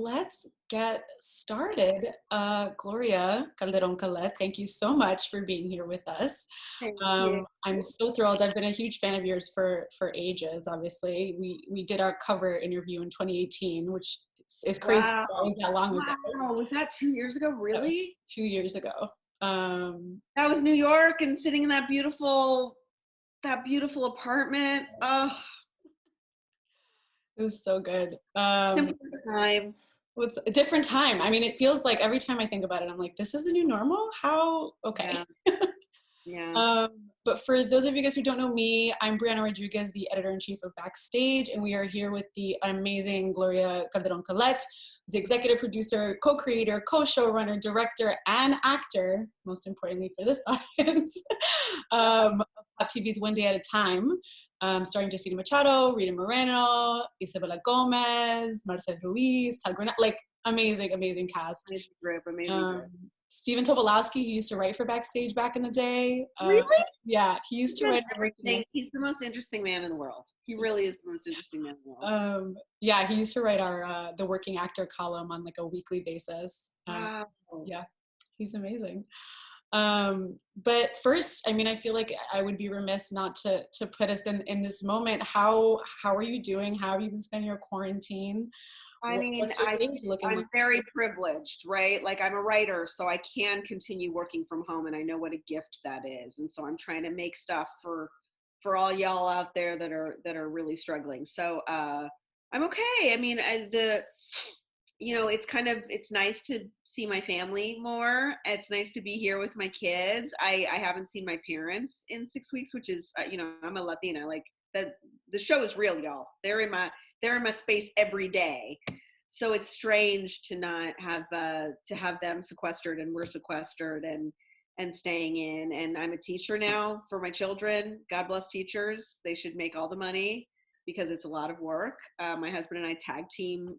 let's get started. Gloria Calderón Kellett, thank you so much for being here with us. Thank you. I'm so thrilled. I've been a huge fan of yours for ages, obviously. We did our cover interview in 2018, which is crazy. Wow. That was that long ago. Wow, was that 2 years ago? Really? 2 years ago. That was New York and sitting in that beautiful apartment. Oh, it was so good. simpler time. It's a different time. I mean, it feels like every time I think about it, I'm like, this is the new normal? How? Okay. Yeah. But for those of you guys who don't know me, I'm Briana Rodriguez, the editor-in-chief of Backstage, and we are here with the amazing Gloria Calderón Kellett, who's the executive producer, co-creator, co-showrunner, director, and actor, most importantly for this audience, of Pop TV's One Day at a Time, starring Justina Machado, Rita Moreno, Isabella Gomez, Marcel Ruiz, Todd Grinnell, like amazing, amazing cast. Amazing group. Stephen Tobolowsky, who used to write for Backstage back in the day. Really? Yeah, he used to write everything. He's the most interesting man in the world. He really is the most interesting man in the world. Yeah, he used to write our the working actor column on like a weekly basis. Wow. Yeah, he's amazing. But first, I mean, I feel like I would be remiss not to put us in this moment. How are you doing? How have you been spending your quarantine? I mean, I'm very privileged, right? Like I'm a writer, so I can continue working from home, and I know what a gift that is. And so I'm trying to make stuff for all y'all out there that are really struggling. So I'm okay. I mean, it's nice to see my family more. It's nice to be here with my kids. I haven't seen my parents in 6 weeks, which is, I'm a Latina. Like the show is real, y'all. They're in my space every day. So it's strange to not have them sequestered, and we're sequestered and staying in. And I'm a teacher now for my children. God bless teachers. They should make all the money because it's a lot of work. My husband and I tag team,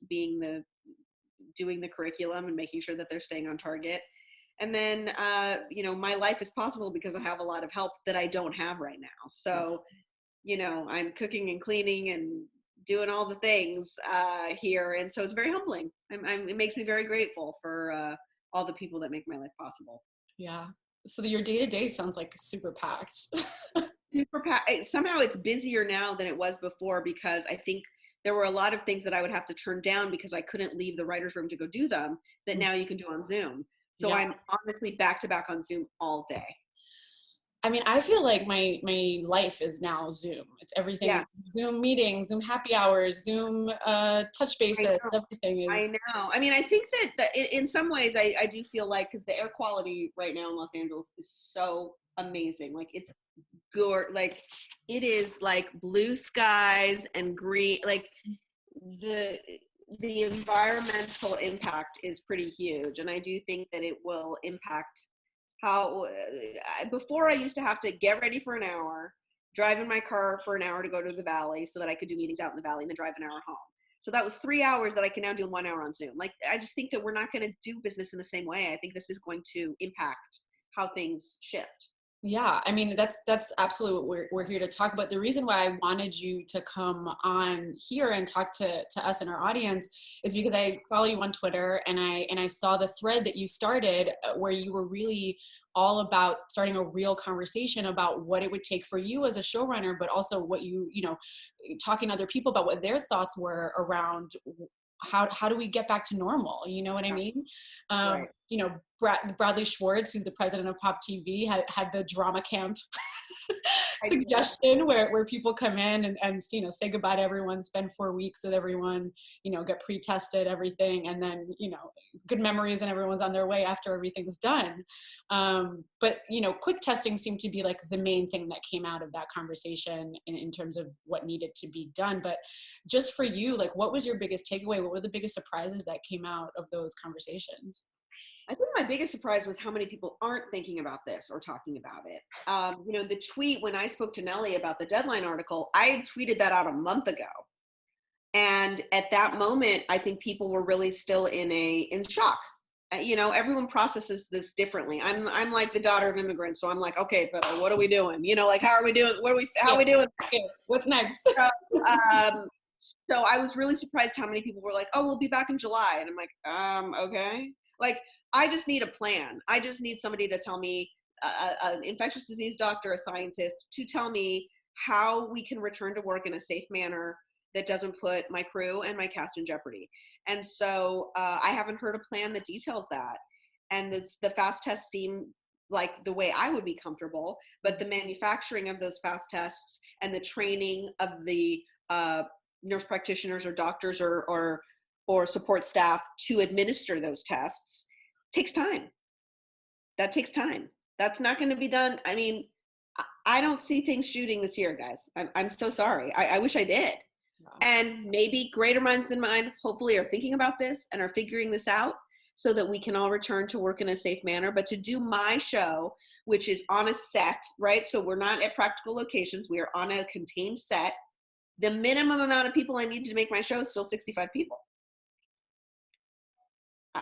doing the curriculum and making sure that they're staying on target. And then, my life is possible because I have a lot of help that I don't have right now. So, I'm cooking and cleaning and doing all the things here. And so it's very humbling. It makes me very grateful for all the people that make my life possible. Yeah. So your day-to-day sounds like super packed. Super packed. Somehow it's busier now than it was before because I think there were a lot of things that I would have to turn down because I couldn't leave the writer's room to go do them that now you can do on Zoom. So yeah. I'm honestly back to back on Zoom all day. I mean, I feel like my life is now Zoom. It's everything. Yeah. Zoom meetings, Zoom happy hours, Zoom touch bases, everything is. I know. I mean, I think that in some ways I do feel like, because the air quality right now in Los Angeles is so amazing. Like it's good. Like it is like blue skies and green. Like the environmental impact is pretty huge. And I do think that it will impact how before I used to have to get ready for an hour, drive in my car for an hour to go to the valley so that I could do meetings out in the valley and then drive an hour home. So that was 3 hours that I can now do in 1 hour on Zoom. Like, I just think that we're not going to do business in the same way. I think this is going to impact how things shift. Yeah, I mean, that's absolutely what we're here to talk about. The reason why I wanted you to come on here and talk to us and our audience is because I follow you on Twitter, and I saw the thread that you started where you were really all about starting a real conversation about what it would take for you as a showrunner, but also what talking to other people about what their thoughts were around how do we get back to normal? You know what I mean? Right. Bradley Schwartz, who's the president of Pop TV, had the drama camp suggestion where people come in and say goodbye to everyone, spend 4 weeks with everyone, get pre-tested, everything, and then good memories, and everyone's on their way after everything's done. But quick testing seemed to be like the main thing that came out of that conversation in terms of what needed to be done. But just for you, like, what was your biggest takeaway? What were the biggest surprises that came out of those conversations? I think my biggest surprise was how many people aren't thinking about this or talking about it. The tweet, when I spoke to Nellie about the Deadline article, I had tweeted that out a month ago. And at that moment, I think people were really still in shock. Everyone processes this differently. I'm like the daughter of immigrants. So I'm like, okay, but what are we doing? Like, how are we doing? How are we doing? What's next? So, So I was really surprised how many people were like, oh, we'll be back in July. And I'm like, okay. Like, I just need a plan. I just need somebody to tell me, an infectious disease doctor, a scientist, to tell me how we can return to work in a safe manner that doesn't put my crew and my cast in jeopardy. And so I haven't heard a plan that details that. And the fast tests seem like the way I would be comfortable, but the manufacturing of those fast tests and the training of the nurse practitioners or doctors or support staff to administer those tests takes time. That takes time. That's not going to be done. I mean, I don't see things shooting this year, guys. I'm so sorry. I wish I did. Wow. And maybe greater minds than mine, hopefully, are thinking about this and are figuring this out so that we can all return to work in a safe manner. But to do my show, which is on a set, right? So we're not at practical locations. We are on a contained set. The minimum amount of people I need to make my show is still 65 people.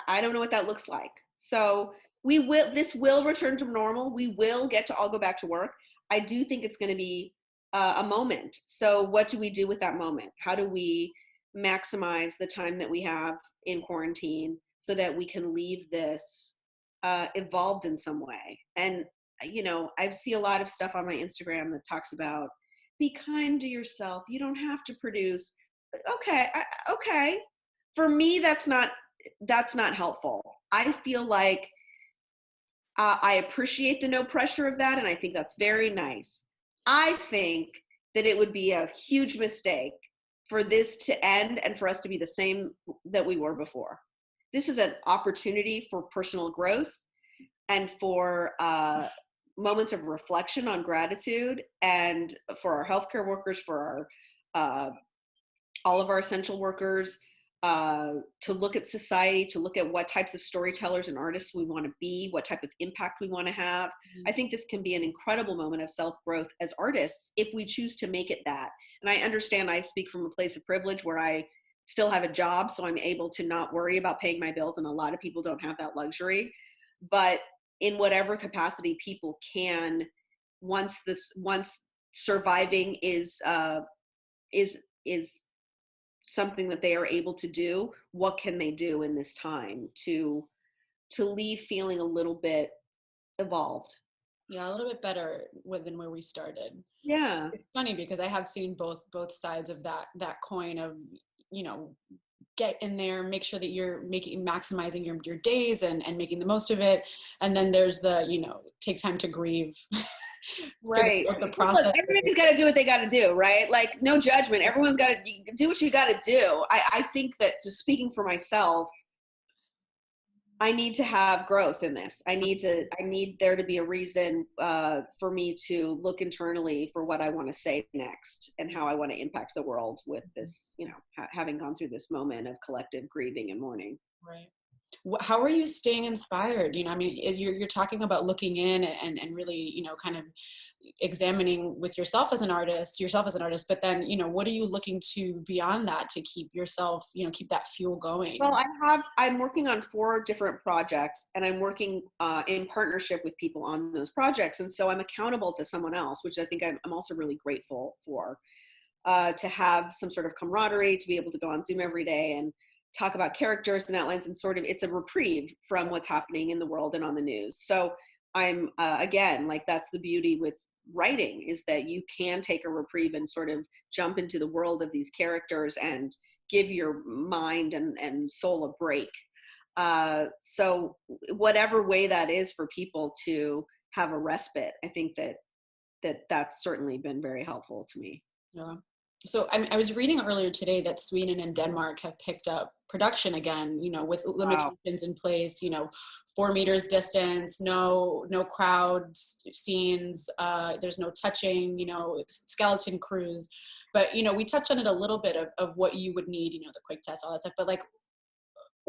I don't know what that looks like. So this will return to normal. We will get to all go back to work. I do think it's going to be a moment. So what do we do with that moment? How do we maximize the time that we have in quarantine so that we can leave this evolved in some way? And, you know, I see a lot of stuff on my Instagram that talks about be kind to yourself. You don't have to produce. Okay. Okay. For me, that's not helpful. I feel like I appreciate the no pressure of that, and I think that's very nice. I think that it would be a huge mistake for this to end and for us to be the same that we were before. This is an opportunity for personal growth and for moments of reflection on gratitude, and for our healthcare workers, for our all of our essential workers, to look at society, to look at what types of storytellers and artists we want to be, what type of impact we want to have. I think this can be an incredible moment of self-growth as artists if we choose to make it that. And I understand I speak from a place of privilege where I still have a job, so I'm able to not worry about paying my bills, and a lot of people don't have that luxury. But in whatever capacity people can, once surviving is something that they are able to do, what can they do in this time to leave feeling a little bit evolved? Yeah, a little bit better than where we started. Yeah. It's funny because I have seen both sides of that coin of, you know, get in there, make sure that you're maximizing your days and making the most of it. And then there's the, you know, take time to grieve. Right. The process. Look, everybody's got to do what they got to do, right? Like, no judgment. Everyone's got to do what you got to do. I think that, just speaking for myself, I need to have growth in this. I need there to be a reason for me to look internally for what I want to say next and how I want to impact the world with this, you know, having gone through this moment of collective grieving and mourning. Right. How are you staying inspired? You know, I mean, you're talking about looking in and really, you know, kind of examining with yourself as an artist, but then, you know, what are you looking to beyond that to keep yourself, you know, keep that fuel going? Well, I'm working on 4 different projects, and I'm working in partnership with people on those projects. And so I'm accountable to someone else, which I think I'm also really grateful for, to have some sort of camaraderie, to be able to go on Zoom every day and talk about characters and outlines, and sort of, it's a reprieve from what's happening in the world and on the news. So I'm, again, like, that's the beauty with writing, is that you can take a reprieve and sort of jump into the world of these characters and give your mind and soul a break. So whatever way that is for people to have a respite, I think that's certainly been very helpful to me. Yeah. So I was reading earlier today that Sweden and Denmark have picked up production again, you know, with limitations in place, you know, 4 meters distance, no crowd scenes, there's no touching, you know, skeleton crews. But, you know, we touched on it a little bit of what you would need, you know, the quick test, all that stuff. But, like,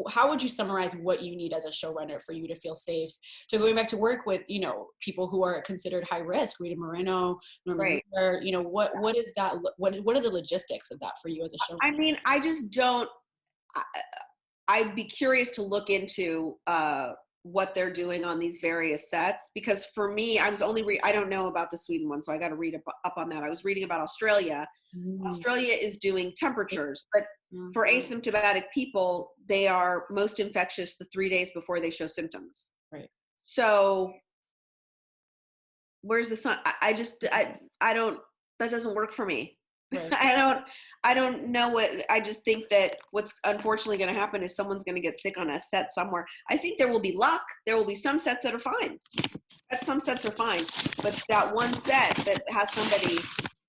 how would you summarize what you need as a showrunner for you to feel safe to going back to work with, you know, people who are considered high risk, Rita Moreno, Right. you know, what is that? What are the logistics of that for you as a showrunner? I mean, I just don't, I'd be curious to look into what they're doing on these various sets, because for me, I was only I don't know about the Sweden one, so I got to read up on that. I was reading about Australia. Australia is doing temperatures, but for asymptomatic people, they are most infectious the 3 days before they show symptoms. Right. So where's the sun? I don't, that doesn't work for me. Right. I don't know I just think that what's unfortunately going to happen is someone's going to get sick on a set somewhere. I think there will be luck. There will be some sets that are fine. Some sets are fine, but that one set that has somebody,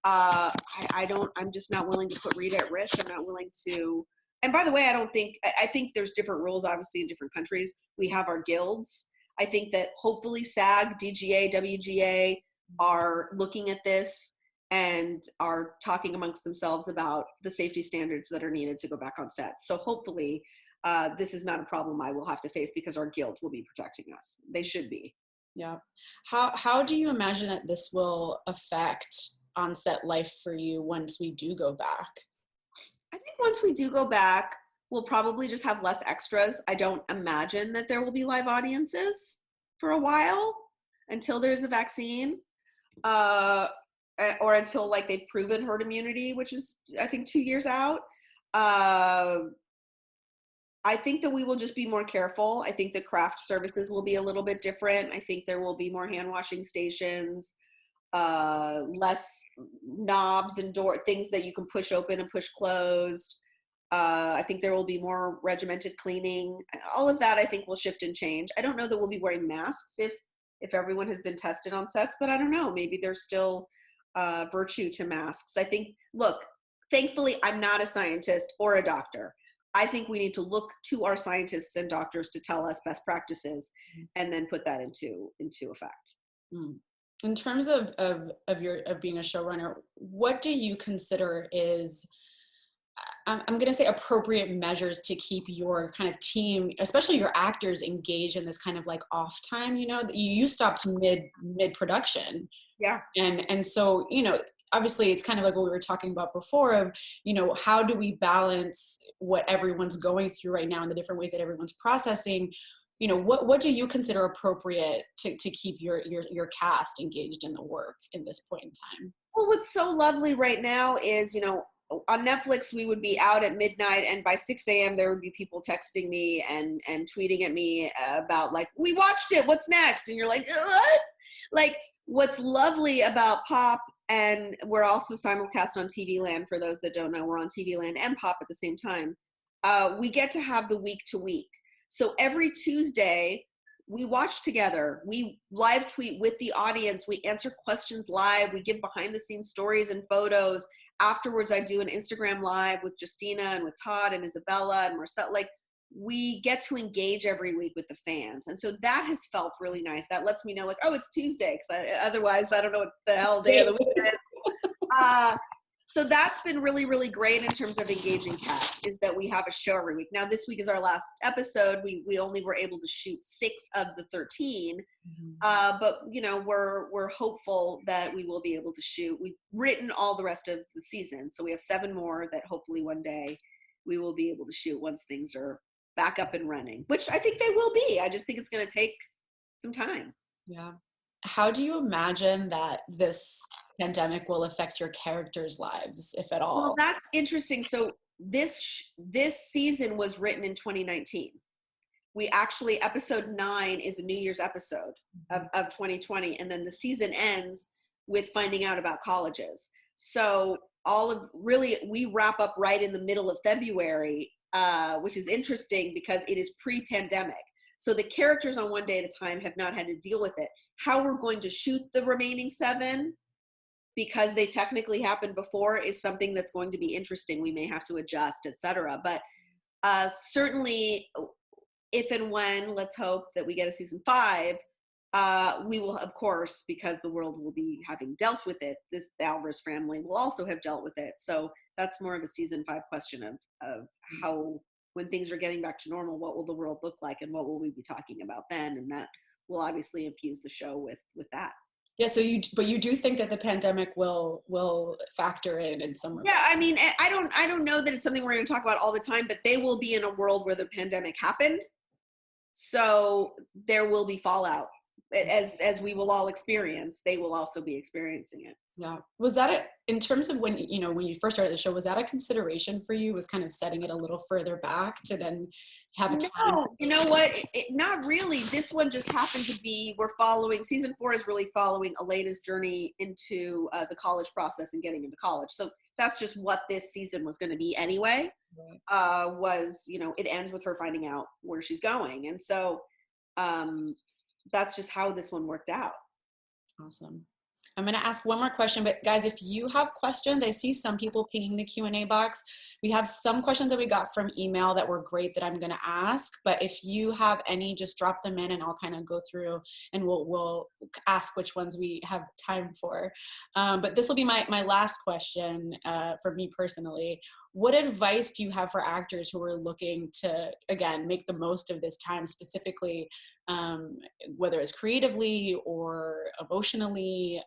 I'm just not willing to put Rita at risk. I'm not willing to, and by the way, I think there's different rules, obviously, in different countries. We have our guilds. I think that hopefully SAG, DGA, WGA are looking at this and are talking amongst themselves about the safety standards that are needed to go back on set. So hopefully this is not a problem I will have to face, because our guilds will be protecting us. They should be. Yeah. How do you imagine that this will affect on-set life for you once we do go back? I think once we do go back, we'll probably just have less extras. I don't imagine that there will be live audiences for a while until there's a vaccine. Or until like they've proven herd immunity, which is, I think, 2 years out. I think that we will just be more careful. I think the craft services will be a little bit different. I think there will be more hand washing stations, less knobs and things that you can push open and push closed. I think there will be more regimented cleaning. All of that, I think, will shift and change. I don't know that we'll be wearing masks if everyone has been tested on sets, but I don't know. Maybe there's still virtue to masks. I think, look, thankfully, I'm not a scientist or a doctor. I think we need to look to our scientists and doctors to tell us best practices and then put that into effect. In terms of being a showrunner, what do you consider is, I'm going to say, appropriate measures to keep your kind of team, especially your actors, engaged in this kind of like off time? You know, you stopped mid production. Yeah. And so, you know, obviously it's kind of like what we were talking about before of, you know, how do we balance what everyone's going through right now and the different ways that everyone's processing? You know, what do you consider appropriate to keep your cast engaged in the work in this point in time? Well, what's so lovely right now is, you know, on Netflix, we would be out at midnight, and by 6 a.m. there would be people texting me and tweeting at me about like, we watched it, what's next? And you're like, what? Like, what's lovely about Pop, and we're also simulcast on TV Land, for those that don't know, we're on TV Land and Pop at the same time. We get to have the week to week. So every Tuesday, we watch together, we live tweet with the audience, we answer questions live, we give behind the scenes stories and photos. Afterwards, I do an Instagram live with Justina and with Todd and Isabella and Marcel. Like, we get to engage every week with the fans. And so that has felt really nice. That lets me know, like, oh, it's Tuesday, because otherwise I don't know what the hell day of the week it is. So that's been really, really great in terms of engaging cast, is that we have a show every week. Now, this week is our last episode. We only were able to shoot 6 of the 13, but you know, we're hopeful that we will be able to shoot. We've written all the rest of the season, so we have 7 more that hopefully one day we will be able to shoot once things are back up and running, which I think they will be. I just think it's going to take some time. Yeah. How do you imagine that this pandemic will affect your characters' lives, if at all? Well, that's interesting. So this season was written in 2019. We actually, episode 9 is a New Year's episode of 2020. And then the season ends with finding out about colleges. So we wrap up right in the middle of February, which is interesting because it is pre-pandemic. So the characters on One Day at a Time have not had to deal with it. How we're going to shoot the remaining 7, because they technically happened before, is something that's going to be interesting. We may have to adjust, etc. But certainly, if and when, let's hope that we get a season 5, we will, of course, because the world will be having dealt with it, the Alvarez family will also have dealt with it. So that's more of a season 5 question of how, when things are getting back to normal, what will the world look like and what will we be talking about then? And that will obviously infuse the show with that. Yeah. So you do think that the pandemic will factor in some way? Yeah. I mean, I don't know that it's something we're going to talk about all the time, but they will be in a world where the pandemic happened. So there will be fallout, as we will all experience. They will also be experiencing it. Yeah. Was that in terms of when you first started the show, was that a consideration for you, was kind of setting it a little further back to then have a time? No, you know what? Not really. This one just happened to be, season 4 is really following Aleda's journey into the college process and getting into college. So that's just what this season was going to be anyway. Right. It ends with her finding out where she's going. And so that's just how this one worked out. Awesome. I'm going to ask one more question, but guys, if you have questions, I see some people pinging the Q&A box. We have some questions that we got from email that were great that I'm going to ask, but if you have any, just drop them in and I'll kind of go through and we'll ask which ones we have time for. But this will be my last question for me personally. What advice do you have for actors who are looking to, again, make the most of this time, specifically, whether it's creatively or emotionally?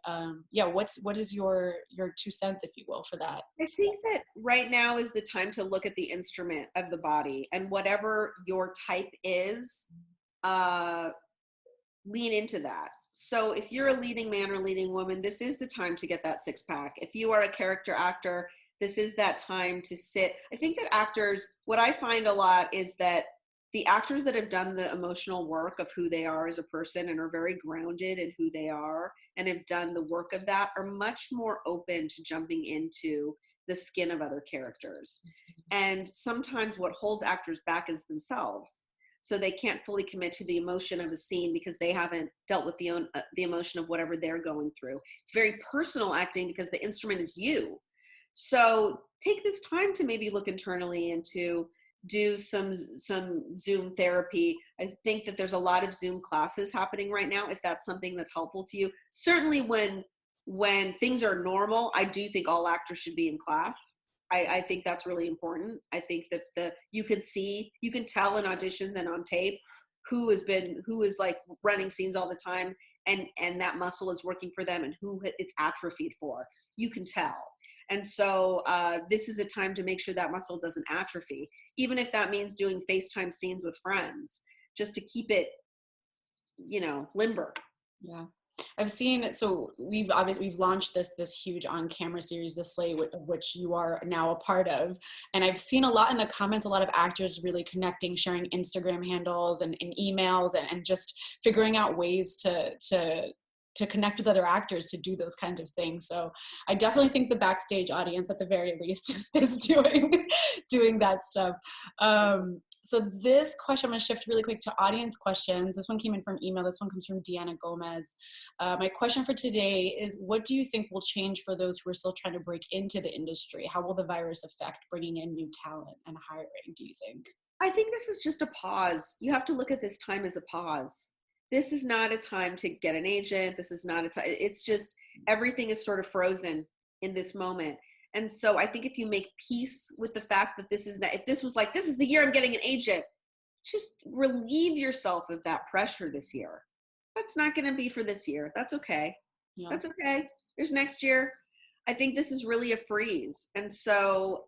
What is your 2 cents, if you will, for that? I think that right now is the time to look at the instrument of the body, and whatever your type is, lean into that. So if you're a leading man or leading woman, this is the time to get that 6-pack. If you are a character actor, this is that time to sit. I think that actors, what I find a lot is that the actors that have done the emotional work of who they are as a person and are very grounded in who they are and have done the work of that are much more open to jumping into the skin of other characters. And sometimes what holds actors back is themselves. So they can't fully commit to the emotion of a scene because they haven't dealt with the emotion of whatever they're going through. It's very personal acting because the instrument is you. So take this time to maybe look internally and to do some Zoom therapy. I think that there's a lot of Zoom classes happening right now, if that's something that's helpful to you. Certainly when things are normal, I do think all actors should be in class. I think that's really important. I think that you can tell in auditions and on tape who is like running scenes all the time and that muscle is working for them and who it's atrophied for. You can tell. And so this is a time to make sure that muscle doesn't atrophy, even if that means doing FaceTime scenes with friends, just to keep it, limber. Yeah. I've seen, so we've launched this huge on-camera series, The Slate, which you are now a part of. And I've seen a lot in the comments, a lot of actors really connecting, sharing Instagram handles and emails and just figuring out ways to connect with other actors to do those kinds of things. So I definitely think the Backstage audience at the very least is doing that stuff. So this question, I'm going to shift really quick to audience questions. This one came in from email. This one comes from Deanna Gomez. My question for today is, what do you think will change for those who are still trying to break into the industry? How will the virus affect bringing in new talent and hiring, do you think? I think this is just a pause. You have to look at this time as a pause. This is not a time to get an agent. This is not a time. It's just everything is sort of frozen in this moment. And so I think if you make peace with the fact that this is not, if this was like, this is the year I'm getting an agent, just relieve yourself of that pressure this year. That's not going to be for this year. That's okay. Yeah. That's okay. There's next year. I think this is really a freeze. And so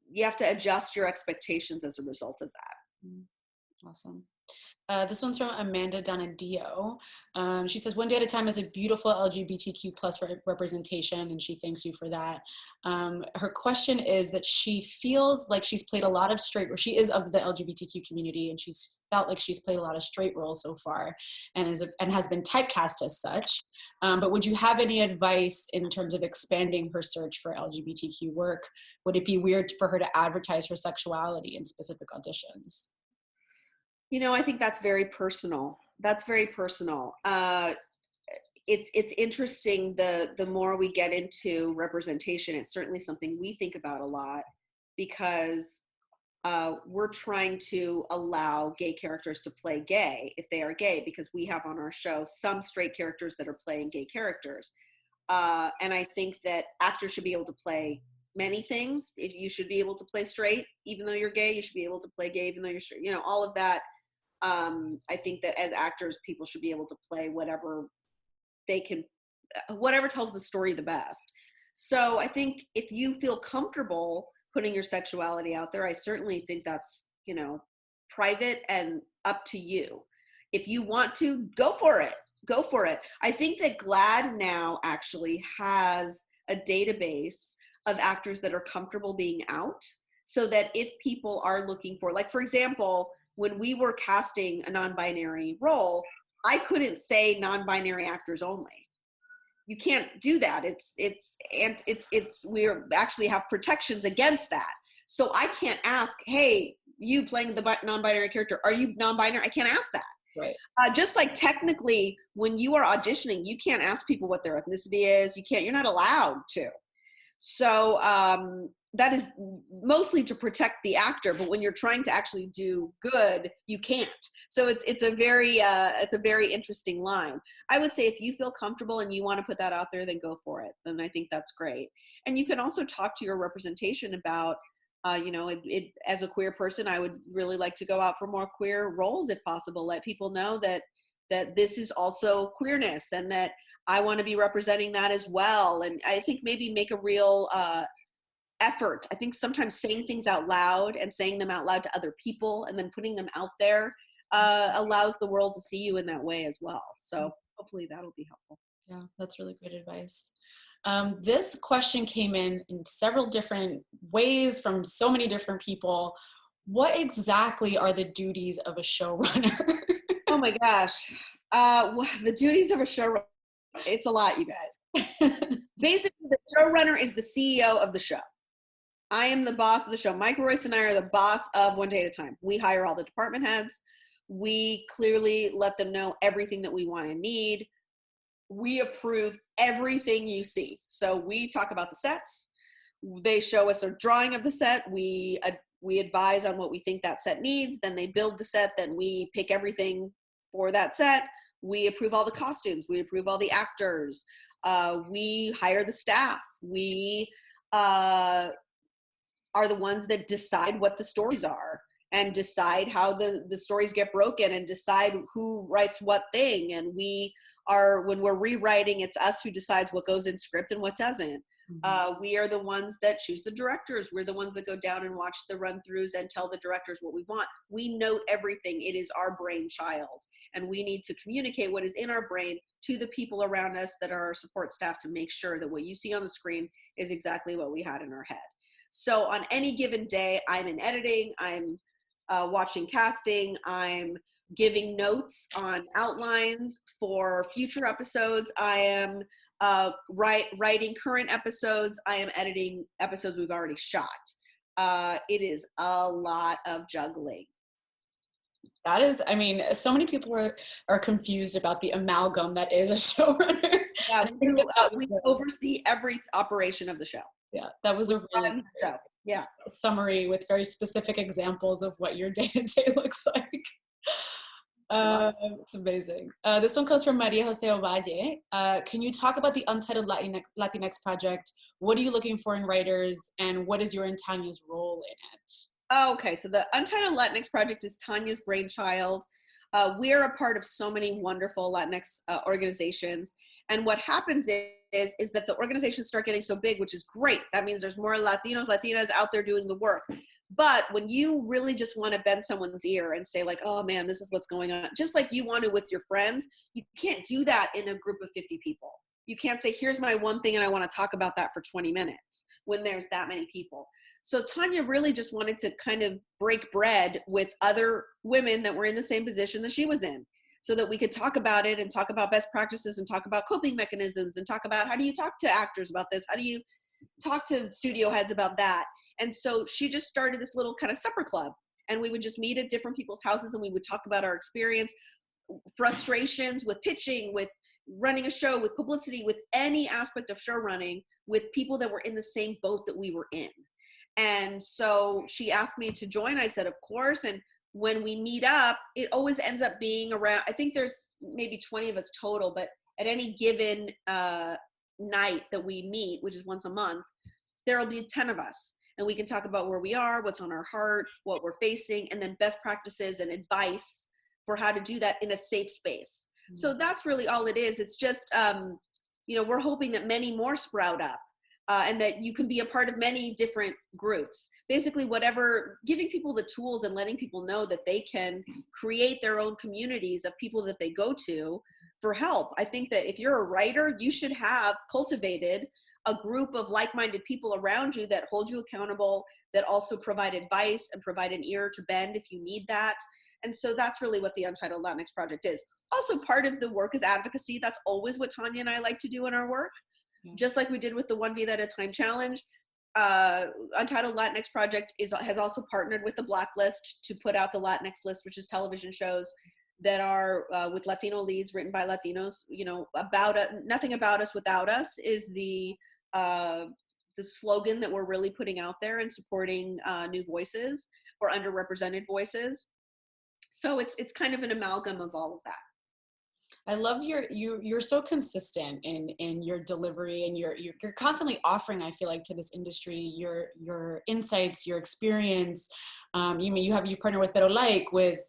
you have to adjust your expectations as a result of that. Awesome. This one's from Amanda Donadio. She says, one day at a time is a beautiful LGBTQ plus representation, and she thanks you for that. Her question is that she feels like she's played a lot of straight, or she is of the LGBTQ community, and she's felt like she's played a lot of straight roles so far and has been typecast as such. But would you have any advice in terms of expanding her search for LGBTQ work? Would it be weird for her to advertise her sexuality in specific auditions? I think that's very personal. That's very personal. It's interesting. The more we get into representation, it's certainly something we think about a lot because we're trying to allow gay characters to play gay if they are gay, because we have on our show some straight characters that are playing gay characters. And I think that actors should be able to play many things. If you should be able to play straight, even though you're gay, you should be able to play gay, even though you're straight, all of that. I think that as actors, people should be able to play whatever they can, whatever tells the story the best. So I think if you feel comfortable putting your sexuality out there, I certainly think that's, private and up to you. If you want to, go for it. Go for it. I think that GLAAD now actually has a database of actors that are comfortable being out, so that if people are looking for, like, for example, when we were casting a non-binary role, I couldn't say non-binary actors only. You can't do that. We actually have protections against that. So I can't ask, hey, you playing the non-binary character, are you non-binary? I can't ask that. Right. Just like technically, when you are auditioning, you can't ask people what their ethnicity is. You're not allowed to. So that is mostly to protect the actor, but when you're trying to actually do good, you can't. So it's a very interesting line. I would say if you feel comfortable and you want to put that out there, then go for it. Then I think that's great. And you can also talk to your representation about, as a queer person, I would really like to go out for more queer roles if possible. Let people know that this is also queerness and that I want to be representing that as well. And I think maybe make a real effort. I think sometimes saying things out loud and saying them out loud to other people and then putting them out there allows the world to see you in that way as well. So hopefully that'll be helpful. Yeah, that's really good advice. This question came in several different ways from so many different people. What exactly are the duties of a showrunner? Oh my gosh. The duties of a showrunner, it's a lot, you guys. Basically, the showrunner is the CEO of the show. I am the boss of the show. Mike Royce and I are the boss of One Day at a Time. We hire all the department heads. We clearly let them know everything that we want and need. We approve everything you see. So we talk about the sets. They show us a drawing of the set. We advise on what we think that set needs. Then they build the set. Then we pick everything for that set. We approve all the costumes. We approve all the actors. We hire the staff. We are the ones that decide what the stories are and decide how the stories get broken and decide who writes what thing. And when we're rewriting, it's us who decides what goes in script and what doesn't. We are the ones that choose the directors. We're the ones that go down and watch the run-throughs and tell the directors what we want. We note everything. It is our brainchild. And we need to communicate what is in our brain to the people around us that are our support staff to make sure that what you see on the screen is exactly what we had in our head. So on any given day, I'm in editing, I'm watching casting, I'm giving notes on outlines for future episodes, I am writing current episodes, I am editing episodes we've already shot. It is a lot of juggling. That is, so many people are confused about the amalgam that is a showrunner. Yeah, we oversee every operation of the show. Yeah, that was a really summary with very specific examples of what your day-to-day looks like. It's amazing. This one comes from Maria Jose Ovalle. Can you talk about the Untitled Latinx project? What are you looking for in writers, and what is your and Tanya's role in it? Okay, so the Untitled Latinx project is Tanya's brainchild. We're a part of so many wonderful Latinx organizations. And what happens is that the organizations start getting so big, which is great. That means there's more Latinos, Latinas out there doing the work. But when you really just want to bend someone's ear and say like, oh man, this is what's going on, just like you want to with your friends, you can't do that in a group of 50 people. You can't say, here's my one thing and I want to talk about that for 20 minutes when there's that many people. So Tanya really just wanted to kind of break bread with other women that were in the same position that she was in, so that we could talk about it and talk about best practices and talk about coping mechanisms and talk about how do you talk to actors about this? How do you talk to studio heads about that? And so she just started this little kind of supper club, and we would just meet at different people's houses and we would talk about our experience, frustrations with pitching, with running a show, with publicity, with any aspect of show running, with people that were in the same boat that we were in. And so she asked me to join. I said, of course. And when we meet up, it always ends up being around, I think there's maybe 20 of us total, but at any given night that we meet, which is once a month, there'll be 10 of us. And we can talk about where we are, what's on our heart, what we're facing, and then best practices and advice for how to do that in a safe space. Mm-hmm. So that's really all it is. It's just, we're hoping that many more sprout up. and that you can be a part of many different groups. Basically, whatever, giving people the tools and letting people know that they can create their own communities of people that they go to for help. I think that if you're a writer, you should have cultivated a group of like-minded people around you that hold you accountable, that also provide advice and provide an ear to bend if you need that. And so that's really what the Untitled Latinx Project is. Also, part of the work is advocacy. That's always what Tanya and I like to do in our work. Just like we did with the One Vida at a Time Challenge, Untitled Latinx Project has also partnered with the Blacklist to put out the Latinx List, which is television shows that are with Latino leads, written by Latinos. You know, nothing about us without us is the slogan that we're really putting out there and supporting new voices or underrepresented voices. So it's kind of an amalgam of all of that. I love you're so consistent in your delivery, and you're constantly offering, I feel like, to this industry your insights, your experience. You partner with Pero Like, with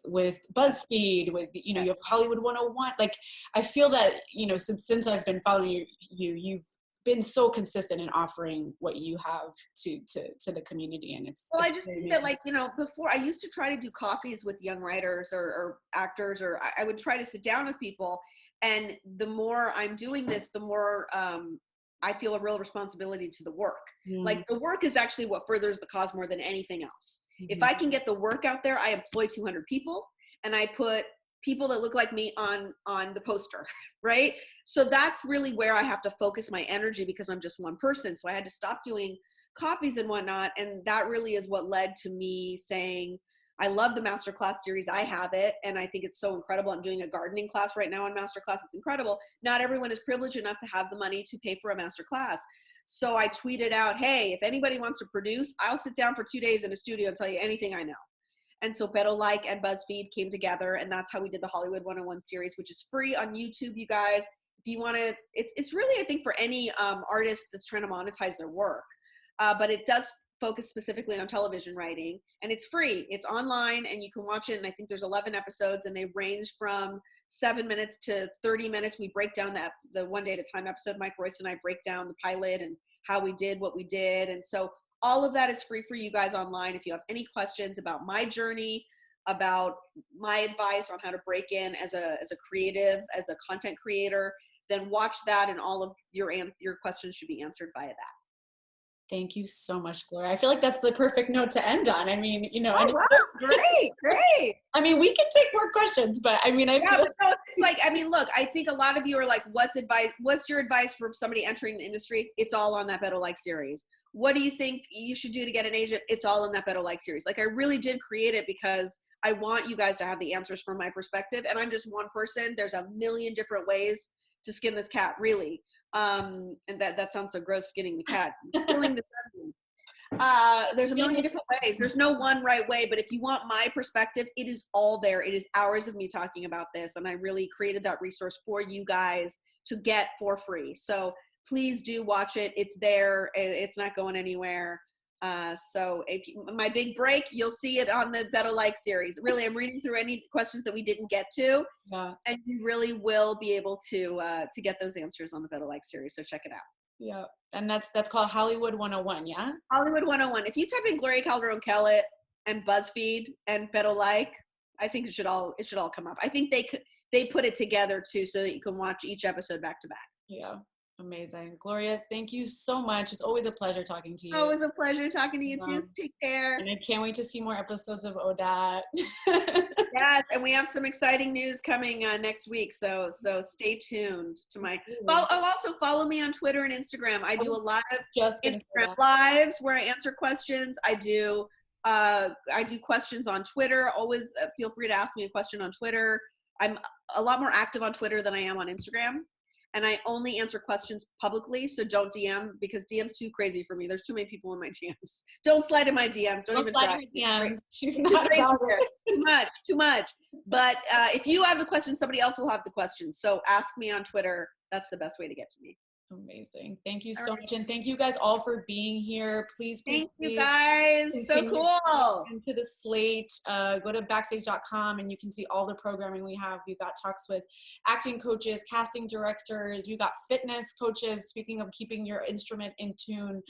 BuzzFeed, with you have Hollywood 101. Like, I feel that since I've been following you've been so consistent in offering what you have to the community, and I just think that, like, before I used to try to do coffees with young writers or actors, or I would try to sit down with people, and the more I'm doing this, the more I feel a real responsibility to the work. Like, the work is actually what furthers the cause more than anything else. If I can get the work out there, I employ 200 people, and I put people that look like me on the poster, right? So that's really where I have to focus my energy, because I'm just one person. So I had to stop doing coffees and whatnot. And that really is what led to me saying, I love the masterclass series. I have it, and I think it's so incredible. I'm doing a gardening class right now on masterclass. It's incredible. Not everyone is privileged enough to have the money to pay for a masterclass. So I tweeted out, hey, if anybody wants to produce, I'll sit down for 2 days in a studio and tell you anything I know. And so Pero Like and BuzzFeed came together, and that's how we did the Hollywood 101 series, which is free on YouTube, you guys. If you want to, it's really, I think, for any artist that's trying to monetize their work. But it does focus specifically on television writing, and it's free. It's online, and you can watch it. And I think there's 11 episodes, and they range from 7 minutes to 30 minutes. We break down the One Day at a Time episode. Mike Royce and I break down the pilot and how we did what we did. And so all of that is free for you guys online. If you have any questions about my journey, about my advice on how to break in as a creative, as a content creator, then watch that, and all of your questions should be answered via that. Thank you so much, Gloria. I feel like that's the perfect note to end on. I mean, Oh, wow, great. I mean, we can take more questions, but I mean, but no, it's like, I mean, look, I think a lot of you are like, what's your advice for somebody entering the industry? It's all on that Better Like series. What do you think you should do to get an agent? It's all in that Better Like series. Like, I really did create it because I want you guys to have the answers from my perspective. And I'm just one person. There's a million different ways to skin this cat, really. And that sounds so gross, skinning the cat. Killing the there's a million different ways. There's no one right way, but if you want my perspective, it is all there. It is hours of me talking about this, and I really created that resource for you guys to get for free. So please do watch it. It's there. It's not going anywhere. So my big break, you'll see it on the Better Like series. Really, I'm reading through any questions that we didn't get to, and you really will be able to get those answers on the Better Like series. So check it out. Yeah, and that's called Hollywood 101. Yeah, Hollywood 101. If you type in Gloria Calderón Kellett and BuzzFeed and Better Like, I think it should all come up. I think they put it together too, so that you can watch each episode back to back. Yeah. Amazing. Gloria, thank you so much. It's always a pleasure talking to you. Always a pleasure talking to you too. Take care. And I can't wait to see more episodes of ODAT. Yes, and we have some exciting news coming next week. So stay tuned to my also follow me on Twitter and Instagram. I do a lot of Instagram lives where I answer questions. I do questions on Twitter. Always feel free to ask me a question on Twitter. I'm a lot more active on Twitter than I am on Instagram. And I only answer questions publicly, so don't DM, because DM's too crazy for me. There's too many people in my DMs. Don't slide in my DMs. Don't even try. DMs. She's not about it. Too much. But if you have the question, somebody else will have the question. So ask me on Twitter. That's the best way to get to me. Amazing. Thank you All so right. much. And thank you guys all for being here. Please, please, Thank you please guys. So continue cool. into the slate. Go to backstage.com and you can see all the programming we have. We've got talks with acting coaches, casting directors. We've got fitness coaches. Speaking of keeping your instrument in tune,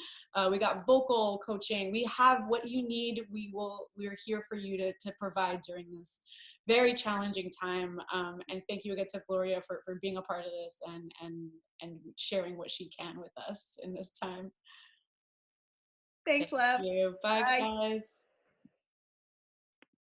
we got vocal coaching. We have what you need. We're here for you to provide during this very challenging time. And thank you again to Gloria for being a part of this and sharing what she can with us in this time. Thanks, Thank love. you. Bye, Bye. guys.